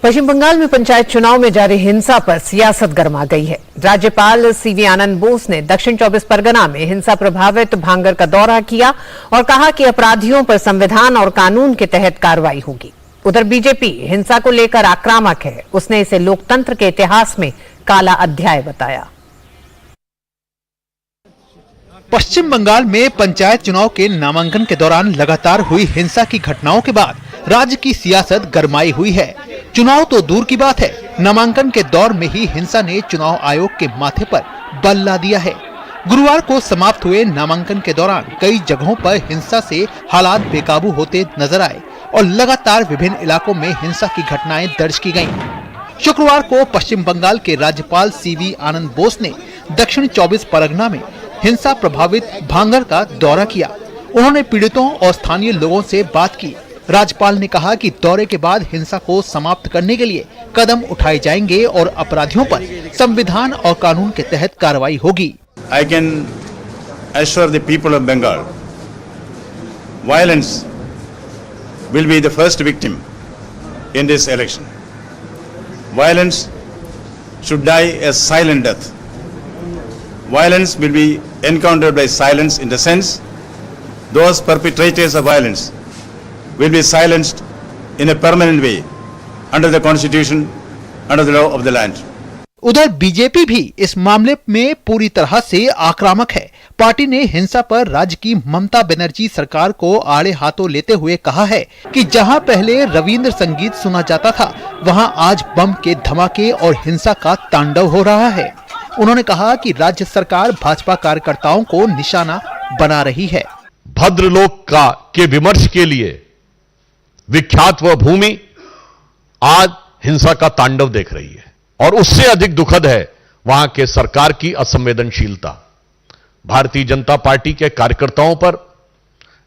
पश्चिम बंगाल में पंचायत चुनाव में जारी हिंसा पर सियासत गरमा गई है। राज्यपाल सीवी आनंद बोस ने दक्षिण 24 परगना में हिंसा प्रभावित भांगर का दौरा किया और कहा कि अपराधियों पर संविधान और कानून के तहत कार्रवाई होगी। उधर बीजेपी हिंसा को लेकर आक्रामक है। उसने इसे लोकतंत्र के इतिहास में काला अध्याय बताया। पश्चिम बंगाल में पंचायत चुनाव के नामांकन के दौरान लगातार हुई हिंसा की घटनाओं के बाद राज्य की सियासत गरमाई हुई है। चुनाव तो दूर की बात है, नामांकन के दौर में ही हिंसा ने चुनाव आयोग के माथे पर बल ला दिया है। गुरुवार को समाप्त हुए नामांकन के दौरान कई जगहों पर हिंसा से हालात बेकाबू होते नजर आए और लगातार विभिन्न इलाकों में हिंसा की घटनाएं दर्ज की गयी। शुक्रवार को पश्चिम बंगाल के राज्यपाल सीवी आनंद बोस ने दक्षिण 24 परगना में हिंसा प्रभावित भांगर का दौरा किया। उन्होंने पीड़ितों और स्थानीय लोगों से बात की। राज्यपाल ने कहा कि दौरे के बाद हिंसा को समाप्त करने के लिए कदम उठाए जाएंगे और अपराधियों पर संविधान और कानून के तहत कार्रवाई होगी। I can assure the people of Bengal, violence will be the first victim in this election. Violence should die a silent death. Violence will be encountered by silence in the sense those perpetrators of violence will be silenced in a permanent way under the constitution, under the law of the land. उधर BJP भी इस मामले में पूरी तरह से आक्रामक है। पार्टी ने हिंसा पर राज्य की ममता बनर्जी सरकार को आड़े हाथों लेते हुए कहा है कि जहां पहले रविंद्र संगीत सुना जाता था, वहां आज बम के धमाके और हिंसा का तांडव हो रहा है। उन्होंने कहा कि राज्य सरकार भाजपा कार्यकर्ताओं को निशाना बना रही है। भद्रलोक के विमर्श के लिए विख्यात वह भूमि आज हिंसा का तांडव देख रही है और उससे अधिक दुखद है वहां के सरकार की असंवेदनशीलता। भारतीय जनता पार्टी के कार्यकर्ताओं पर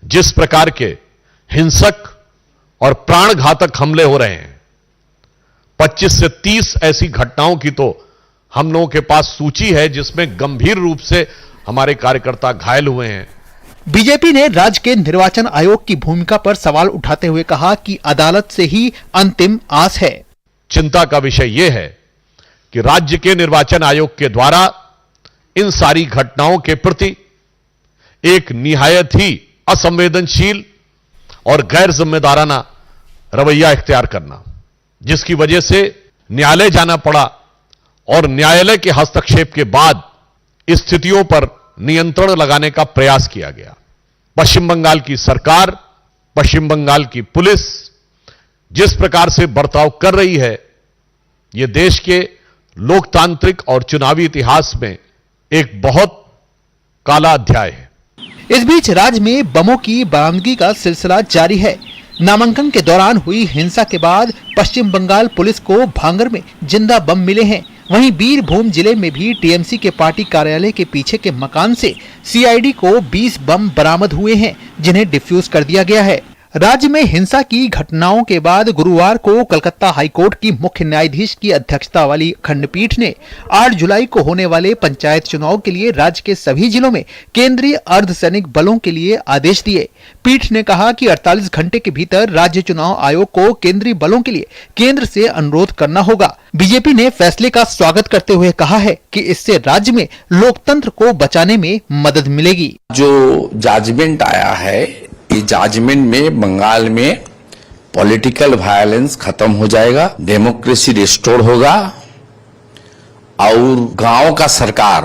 जिस प्रकार के हिंसक और प्राणघातक हमले हो रहे हैं, 25 से 30 ऐसी घटनाओं की तो हम लोगों के पास सूची है जिसमें गंभीर रूप से हमारे कार्यकर्ता घायल हुए हैं। बीजेपी ने राज्य के निर्वाचन आयोग की भूमिका पर सवाल उठाते हुए कहा कि अदालत से ही अंतिम आस है। चिंता का विषय यह है कि राज्य के निर्वाचन आयोग के द्वारा इन सारी घटनाओं के प्रति एक निहायत ही असंवेदनशील और गैर जिम्मेदाराना रवैया इख्तियार करना, जिसकी वजह से न्यायालय जाना पड़ा और न्यायालय के हस्तक्षेप के बाद स्थितियों पर नियंत्रण लगाने का प्रयास किया गया। पश्चिम बंगाल की सरकार, पश्चिम बंगाल की पुलिस जिस प्रकार से बर्ताव कर रही है, यह देश के लोकतांत्रिक और चुनावी इतिहास में एक बहुत काला अध्याय है। इस बीच राज्य में बमों की बरामदगी का सिलसिला जारी है। नामांकन के दौरान हुई हिंसा के बाद पश्चिम बंगाल पुलिस को भांगर में जिंदा बम मिले हैं। वहीं बीरभूम जिले में भी टीएमसी के पार्टी कार्यालय के पीछे के मकान से सीआईडी को 20 बम बरामद हुए हैं, जिन्हें डिफ्यूज कर दिया गया है। राज्य में हिंसा की घटनाओं के बाद गुरुवार को कलकत्ता हाईकोर्ट की मुख्य न्यायाधीश की अध्यक्षता वाली खंडपीठ ने 8 जुलाई को होने वाले पंचायत चुनाव के लिए राज्य के सभी जिलों में केंद्रीय अर्धसैनिक बलों के लिए आदेश दिए। पीठ ने कहा कि 48 घंटे के भीतर राज्य चुनाव आयोग को केंद्रीय बलों के लिए केंद्र से अनुरोध करना होगा। बीजेपी ने फैसले का स्वागत करते हुए कहा है कि इससे राज्य में लोकतंत्र को बचाने में मदद मिलेगी। जो जजमेंट आया है, इस जजमेंट में बंगाल में पॉलिटिकल वायलेंस खत्म हो जाएगा, डेमोक्रेसी रिस्टोर होगा और गांव का सरकार,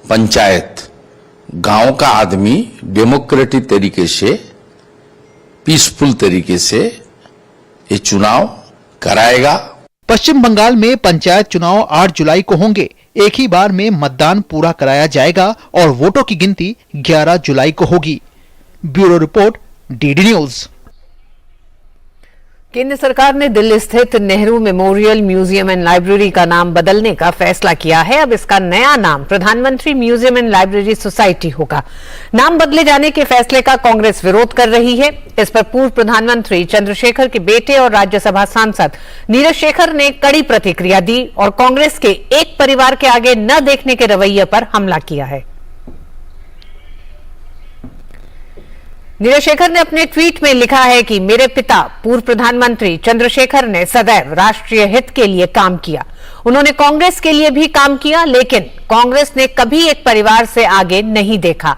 पंचायत, गांव का आदमी डेमोक्रेटिक तरीके से, पीसफुल तरीके से ये चुनाव कराएगा। पश्चिम बंगाल में पंचायत चुनाव 8 जुलाई को होंगे। एक ही बार में मतदान पूरा कराया जाएगा और वोटों की गिनती 11 जुलाई को होगी। Bureau report, DD news. केंद्र सरकार ने दिल्ली स्थित Nehru memorial museum and library का नाम बदलने का फैसला किया है। अब इसका नया नाम प्रधानमंत्री म्यूजियम एंड लाइब्रेरी सोसाइटी होगा। नाम बदले जाने के फैसले का कांग्रेस विरोध कर रही है। इस पर पूर्व प्रधानमंत्री चंद्रशेखर के बेटे और राज्यसभा सांसद नीरज शेखर ने कड़ी प्रतिक्रिया दी और कांग्रेस के एक परिवार के आगे न देखने के रवैये पर हमला किया है। नीरज शेखर ने अपने ट्वीट में लिखा है कि मेरे पिता पूर्व प्रधानमंत्री चंद्रशेखर ने सदैव राष्ट्रीय हित के लिए काम किया। उन्होंने कांग्रेस के लिए भी काम किया, लेकिन कांग्रेस ने कभी एक परिवार से आगे नहीं देखा।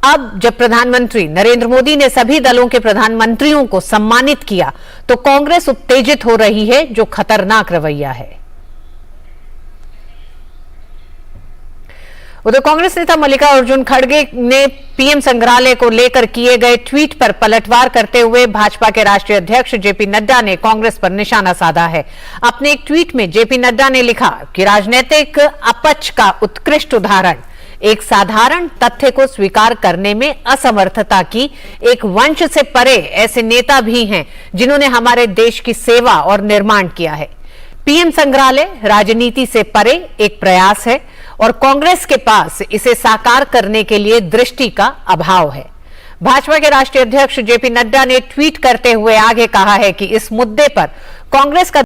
अब जब प्रधानमंत्री नरेंद्र मोदी ने सभी दलों के प्रधानमंत्रियों को सम्मानित किया, तो कांग्रेस उत्तेजित हो रही है, जो खतरनाक रवैया है। उधर कांग्रेस नेता मल्लिकार्जुन खड़गे ने पीएम संग्रहालय को लेकर किए गए ट्वीट पर पलटवार करते हुए भाजपा के राष्ट्रीय अध्यक्ष जेपी नड्डा ने कांग्रेस पर निशाना साधा है। अपने एक ट्वीट में जेपी नड्डा ने लिखा कि राजनीतिक अपच का उत्कृष्ट उदाहरण एक साधारण तथ्य को स्वीकार करने में असमर्थता की एक वंश से परे ऐसे नेता भी हैं जिन्होंने हमारे देश की सेवा और निर्माण किया है। पीएम संग्रहालय राजनीति से परे एक प्रयास है और कांग्रेस के पास इसे साकार करने के लिए दृष्टि का अभाव है। भाजपा के राष्ट्रीय अध्यक्ष जेपी नड्डा ने ट्वीट करते हुए आगे कहा है कि इस मुद्दे पर कांग्रेस का